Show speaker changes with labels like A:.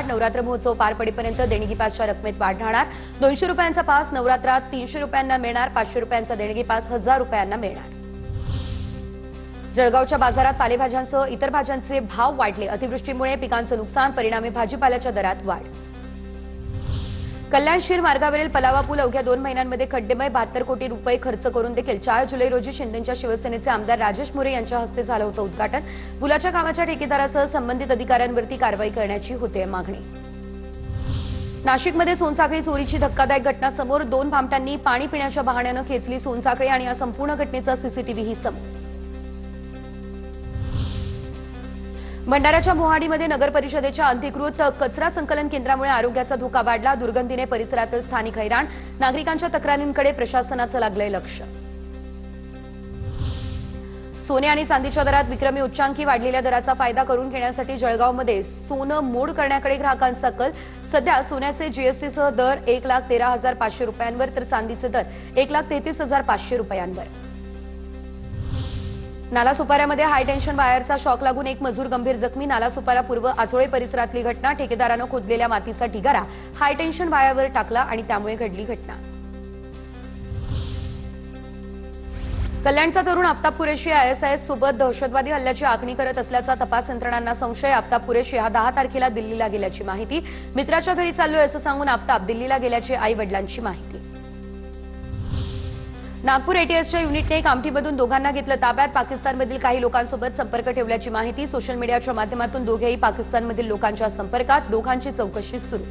A: वाढ। नवरात्र महोत्सव पार पडेपर्यंत देणगी पासच्या रकमेत वाढ राहणार। 200 रुपयांचा पास नवरात्रात 300 रुपयांना मिळणार। 500 रुपयांचा देणगी पास 1000 रुपयांना मिळणार। जळगावच्या बाजारात पालेभाज्यांसह इतर भाज्यांचे भाव वाढले। अतिवृष्टीमुळे पिकांचं नुकसान, परिणामी भाजीपाल्याच्या दरात वाढ। कल्याण शीर मार्गावरील पलावा पूल अवघ्या 2 महिन्यांमध्ये खड्डेमय 72 कोटी रुपये खर्च करून देखील 4 जुलै रोजी शिंदेच्या शिवसेनेचे आमदार राजेश मोरे यांच्या हस्ते झालं होतं उद्घाटन। पुलाच्या कामाच्या ठेकेदारासह संबंधित अधिकाऱ्यांवरती कारवाई करण्याची होते मागणी। नाशिकमध्ये सोनसाखळी चोरीची धक्कादायक घटना समोर। 2 भामट्यांनी पाणी पिण्याच्या बहाण्यानं खेचली सोनसाखळी आणि या संपूर्ण घटनेचा सीसीटीव्ही समोर। भंडाऱ्याच्या मोहाडीमध्ये नगर परिषदेच्या अनधिकृत कचरा संकलन केंद्रामुळे आरोग्याचा धोका वाढला। दुर्गंधीने परिसरातील स्थानिक हैराण। नागरिकांच्या तक्रारींकडे प्रशासनाचं लागलंय लक्ष। सोने आणि चांदीच्या दरात विक्रमी उच्चांकी वाढलेल्या दराचा फायदा करून घेण्यासाठी जळगावमध्ये सोनं मोड करण्याकडे ग्राहकांचा कल। सध्या सोन्याचे जीएसटीसह दर 1,13,500 रुपयांवर तर चांदीचे दर 1,33,500 रुपयांवर। नालासोपाऱ्यामध्ये हाय टेन्शन वायरचा शॉक लागून एक मजूर गंभीर जखमी। नालासोपारा पूर्व आचोळे परिसरातली घटना। ठेकेदारानं खोदलेल्या मातीचा ढिगारा हाय टेन्शन वायरवर टाकला आणि त्यामुळे घडली घटना। कल्याणचा तरुण आफ्ताब कुरेशी आयएसआयएस सोबत दहशतवादी हल्ल्याची आखणी करत असल्याचा तपास यंत्रणांना संशय। आफ्ताब कुरेशी हा 10 तारखेला दिल्लीला गेल्याची माहिती। मित्राच्या घरी चाललोय असं सांगून आफ्ताब दिल्लीला गेल्याची आई वडिलांची माहिती। नागपूर एटीएसच्या युनिटने कामठीमधून दोघांना घेतलं ताब्यात। पाकिस्तानमधील काही लोकांसोबत संपर्क ठेवल्याची माहिती। सोशल मीडियाच्या माध्यमातून दोघेही पाकिस्तानमधील लोकांच्या संपर्कात। दोघांची चौकशी सुरू।